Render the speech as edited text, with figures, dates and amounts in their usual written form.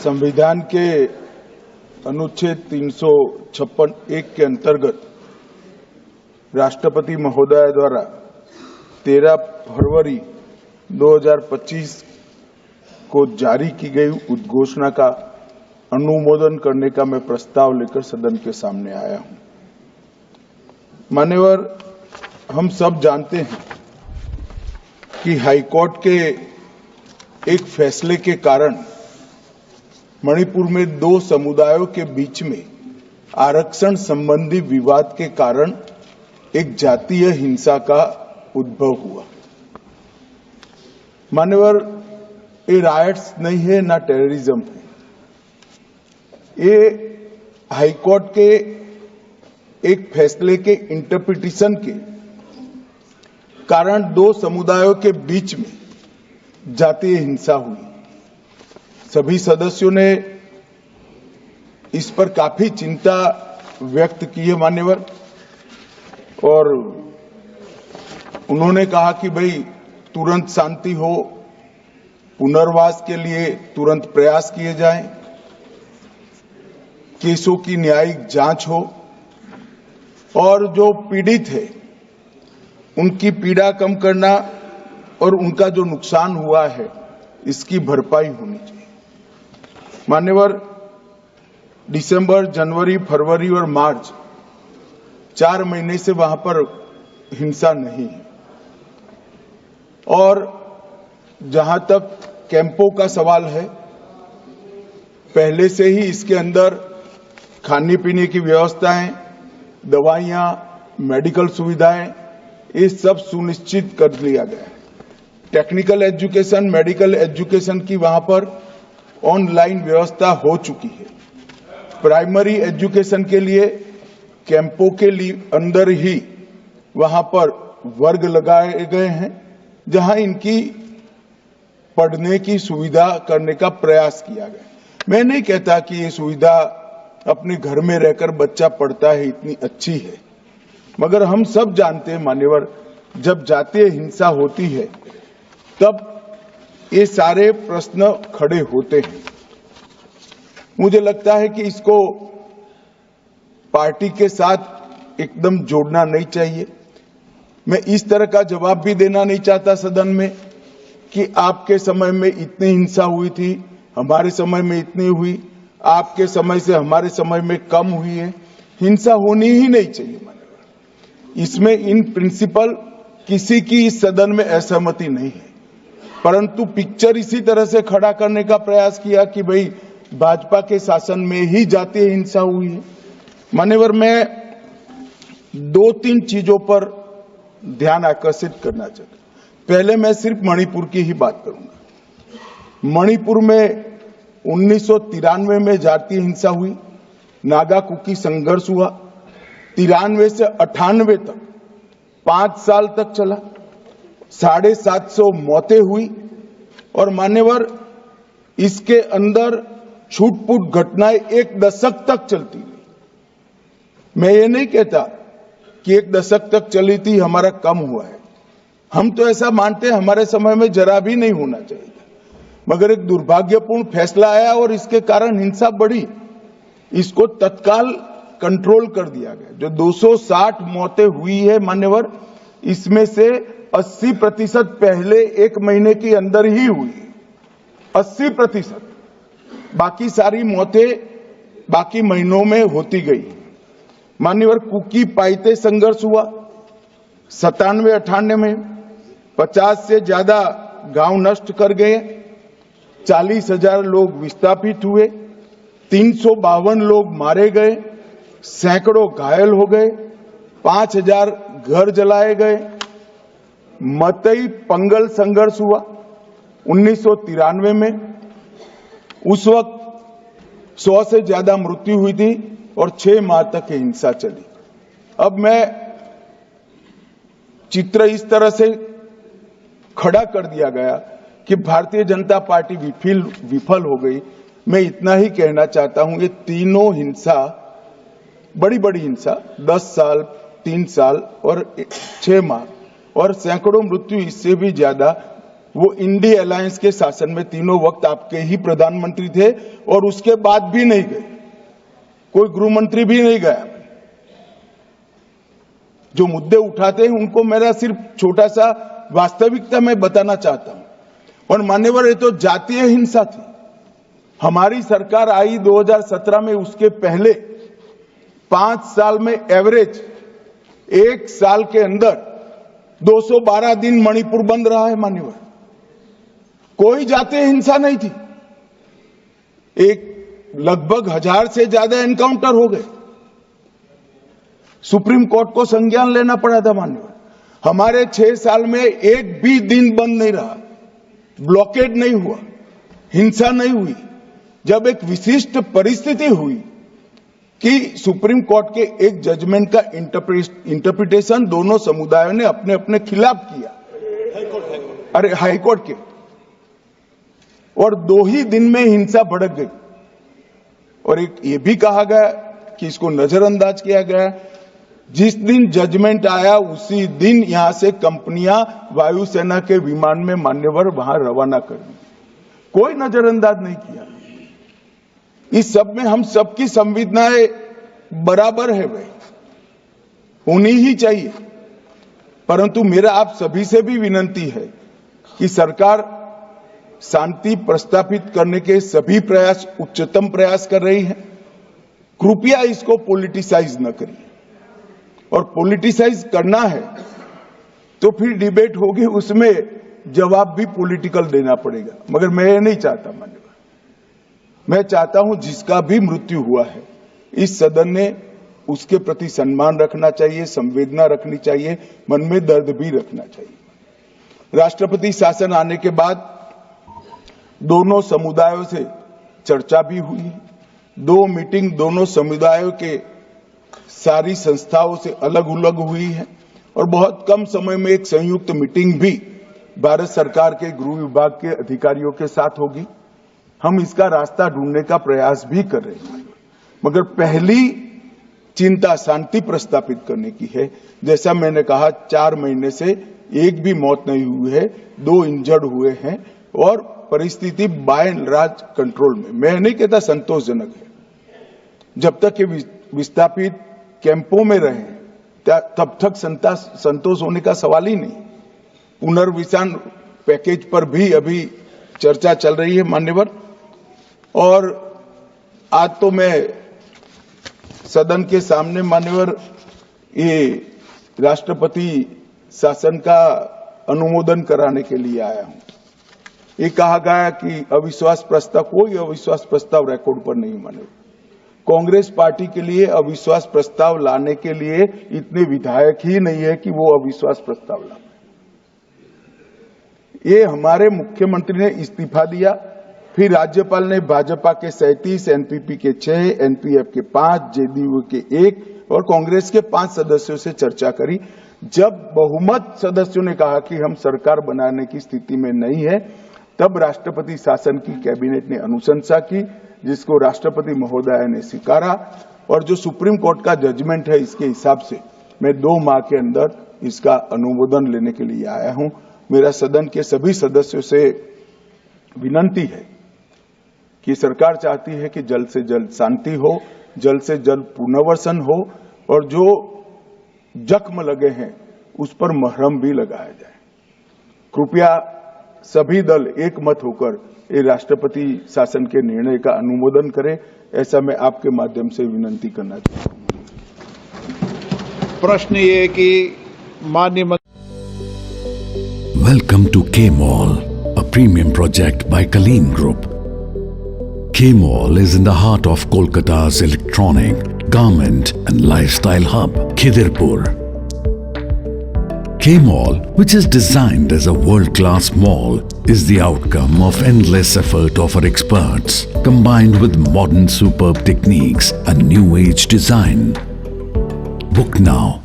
संविधान के अनुच्छेद 356(1) के अंतर्गत राष्ट्रपति महोदय द्वारा 13 फरवरी 2025 को जारी की गई उद्घोषणा का अनुमोदन करने का मैं प्रस्ताव लेकर सदन के सामने आया हूं। मान्यवर, हम सब जानते हैं कि हाईकोर्ट के एक फैसले के कारण मणिपुर में दो समुदायों के बीच में आरक्षण संबंधी विवाद के कारण एक जातीय हिंसा का उद्भव हुआ। मान्यवर, ये रायट्स नहीं है ना टेररिज्म है। ये हाईकोर्ट के एक फैसले के इंटरप्रिटेशन के कारण दो समुदायों के बीच में जातीय हिंसा हुई। सभी सदस्यों ने इस पर काफी चिंता व्यक्त की है मान्यवर, और उन्होंने कहा कि भाई तुरंत शांति हो, पुनर्वास के लिए तुरंत प्रयास किए जाएं, केसों की न्यायिक जांच हो और जो पीड़ित है उनकी पीड़ा कम करना और उनका जो नुकसान हुआ है इसकी भरपाई होनी चाहिए। मान्यवर, दिसंबर, जनवरी, फरवरी और मार्च 4 महीने से वहां पर हिंसा नहीं है, और जहां तक कैंपों का सवाल है, पहले से ही इसके अंदर खाने पीने की व्यवस्थाएं, दवाइयां, मेडिकल सुविधाएं, ये सब सुनिश्चित कर लिया गया है। टेक्निकल एजुकेशन, मेडिकल एजुकेशन की वहां पर ऑनलाइन व्यवस्था हो चुकी है। प्राइमरी एजुकेशन के लिए कैंपों के लिए अंदर ही वहां पर वर्ग लगाए गए हैं, जहां इनकी पढ़ने की सुविधा करने का प्रयास किया गया। मैं नहीं कहता कि ये सुविधा अपने घर में रहकर बच्चा पढ़ता है इतनी अच्छी है, मगर हम सब जानते हैं मान्यवर, जब जातीय हिंसा होती है तब ये सारे प्रश्न खड़े होते हैं। मुझे लगता है कि इसको पार्टी के साथ एकदम जोड़ना नहीं चाहिए। मैं इस तरह का जवाब भी देना नहीं चाहता सदन में कि आपके समय में इतनी हिंसा हुई थी, हमारे समय में इतनी हुई, आपके समय से हमारे समय में कम हुई है। हिंसा होनी ही नहीं चाहिए। इसमें इन प्रिंसिपल किसी की इस सदन में असहमति नहीं है, परंतु पिक्चर इसी तरह से खड़ा करने का प्रयास किया कि भाई भाजपा के शासन में ही जातीय हिंसा हुई है। मान्यवर, मैं 2-3 चीजों पर ध्यान आकर्षित करना चाहता हूं। पहले मैं सिर्फ मणिपुर की ही बात करूंगा। मणिपुर में 1993 में जातीय हिंसा हुई, नागा कुकी संघर्ष हुआ। 93 से 98 तक 5 साल तक चला, 750 मौतें हुई, और मान्यवर इसके अंदर छूट-फूट घटनाएं 1 दशक तक चलती रही। मैं ये नहीं कहता कि 1 दशक तक चली थी, हमारा कम हुआ है। हम तो ऐसा मानते हैं हमारे समय में जरा भी नहीं होना चाहिए, मगर एक दुर्भाग्यपूर्ण फैसला आया और इसके कारण हिंसा बढ़ी। इसको तत्काल कंट्रोल कर दिया गया। जो 260 मौतें हुई है मान्यवर, इसमें से 80% पहले 1 महीने के अंदर ही हुई। 80%। बाकी सारी मौतें बाकी महीनों में होती गई। मान्यवर, कुकी पाइते संघर्ष हुआ 97-98 में। 50 से ज्यादा गांव नष्ट कर गए, 40,000 लोग विस्थापित हुए, 352 लोग मारे गए, सैकड़ों घायल हो गए, 5,000 घर जलाए गए। मतई पंगल संघर्ष हुआ 1993 में। उस वक्त 100 से ज्यादा मृत्यु हुई थी और 6 माह तक हिंसा चली। अब मैं चित्र इस तरह से खड़ा कर दिया गया कि भारतीय जनता पार्टी विफल हो गई। मैं इतना ही कहना चाहता हूं, ये तीनों हिंसा, बड़ी बड़ी हिंसा, 10 साल, 3 साल और 6 माह और सैकड़ों मृत्यु, इससे भी ज्यादा वो इंडी अलायंस के शासन में तीनों वक्त आपके ही प्रधानमंत्री थे और उसके बाद भी नहीं गए, कोई गृह मंत्री भी नहीं गया। जो मुद्दे उठाते हैं उनको मेरा सिर्फ छोटा सा वास्तविकता में बताना चाहता हूं। और मान्यवर, ये तो जातीय हिंसा थी। हमारी सरकार आई 2017 में, उसके पहले 5 साल में एवरेज 1 साल के अंदर 212 दिन मणिपुर बंद रहा है मान्यवर। कोई जातीय हिंसा नहीं थी। लगभग 1000 से ज्यादा एनकाउंटर हो गए। सुप्रीम कोर्ट को संज्ञान लेना पड़ा था मान्यवर। हमारे 6 साल में एक भी दिन बंद नहीं रहा, ब्लॉकेड नहीं हुआ, हिंसा नहीं हुई। जब एक विशिष्ट परिस्थिति हुई कि सुप्रीम कोर्ट के एक जजमेंट का इंटरप्रिटेशन दोनों समुदायों ने अपने अपने खिलाफ किया, हाईकोर्ट के, और 2 ही दिन में हिंसा भड़क गई। और एक ये भी कहा गया कि इसको नजरअंदाज किया गया। जिस दिन जजमेंट आया उसी दिन यहां से कंपनियां वायुसेना के विमान में मान्यवर वहां रवाना कर दी। कोई नजरअंदाज नहीं किया। इस सब में हम सबकी संवेदनाएं बराबर है, भाई होनी ही चाहिए। परंतु मेरा आप सभी से भी विनंती है कि सरकार शांति प्रस्थापित करने के सभी प्रयास, उच्चतम प्रयास कर रही है। कृपया इसको पॉलिटिसाइज न करिए। और पॉलिटिसाइज करना है तो फिर डिबेट होगी, उसमें जवाब भी पॉलिटिकल देना पड़ेगा। मगर मैं ये नहीं चाहता मान्यवर। मैं चाहता हूं जिसका भी मृत्यु हुआ है, इस सदन ने उसके प्रति सम्मान रखना चाहिए, संवेदना रखनी चाहिए, मन में दर्द भी रखना चाहिए। राष्ट्रपति शासन आने के बाद दोनों समुदायों से चर्चा भी हुई। 2 मीटिंग दोनों समुदायों के सारी संस्थाओं से अलग अलग हुई है। और बहुत कम समय में एक संयुक्त मीटिंग भी भारत सरकार के गृह विभाग के अधिकारियों के साथ होगी। हम इसका रास्ता ढूंढने का प्रयास भी कर रहे हैं। मगर पहली चिंता शांति प्रस्थापित करने की है। जैसा मैंने कहा, 4 महीने से एक भी मौत नहीं हुई है, 2 इंजर्ड हुए हैं और परिस्थिति बाय एंड लार्ज कंट्रोल में। मैं नहीं कहता संतोषजनक है। जब तक ये विस्थापित कैंपों में रहे तब तक संतोष होने का सवाल ही नहीं। पुनर्विसान पैकेज पर भी अभी चर्चा चल रही है मान्यवर। और आज तो मैं सदन के सामने मान्यवर ये राष्ट्रपति शासन का अनुमोदन कराने के लिए आया हूं। ये कहा गया कि अविश्वास प्रस्ताव, कोई अविश्वास प्रस्ताव रिकॉर्ड पर नहीं मान्यवर। कांग्रेस पार्टी के लिए अविश्वास प्रस्ताव लाने के लिए इतने विधायक ही नहीं है कि वो अविश्वास प्रस्ताव ला। ये हमारे मुख्यमंत्री ने इस्तीफा दिया, फिर राज्यपाल ने भाजपा के 37, एनपीपी के 6, एनपीएफ के 5, जेडीयू के 1 और कांग्रेस के 5 सदस्यों से चर्चा करी। जब बहुमत सदस्यों ने कहा कि हम सरकार बनाने की स्थिति में नहीं है, तब राष्ट्रपति शासन की कैबिनेट ने अनुशंसा की, जिसको राष्ट्रपति महोदय ने स्वीकारा। और जो सुप्रीम कोर्ट का जजमेंट है, इसके हिसाब से मैं 2 माह के अंदर इसका अनुमोदन लेने के लिए आया हूं। मेरा सदन के सभी सदस्यों से विनंती है कि सरकार चाहती है कि जल्द से जल्द शांति हो, जल्द से जल्द पुनर्वसन हो और जो जख्म लगे हैं उस पर मरहम भी लगाया जाए। कृपया सभी दल एक मत होकर ये राष्ट्रपति शासन के निर्णय का अनुमोदन करें, ऐसा मैं आपके माध्यम से विनंती करना चाहता हूं। प्रश्न ये कि माननीय Welcome to K-Mall, a premium project by Kaleen Group. K-Mall is in the heart of Kolkata's electronic, garment and lifestyle hub, Khidirpur. K-Mall, which is designed as a world-class mall, is the outcome of endless effort of our experts, combined with modern superb techniques and new age design. Book now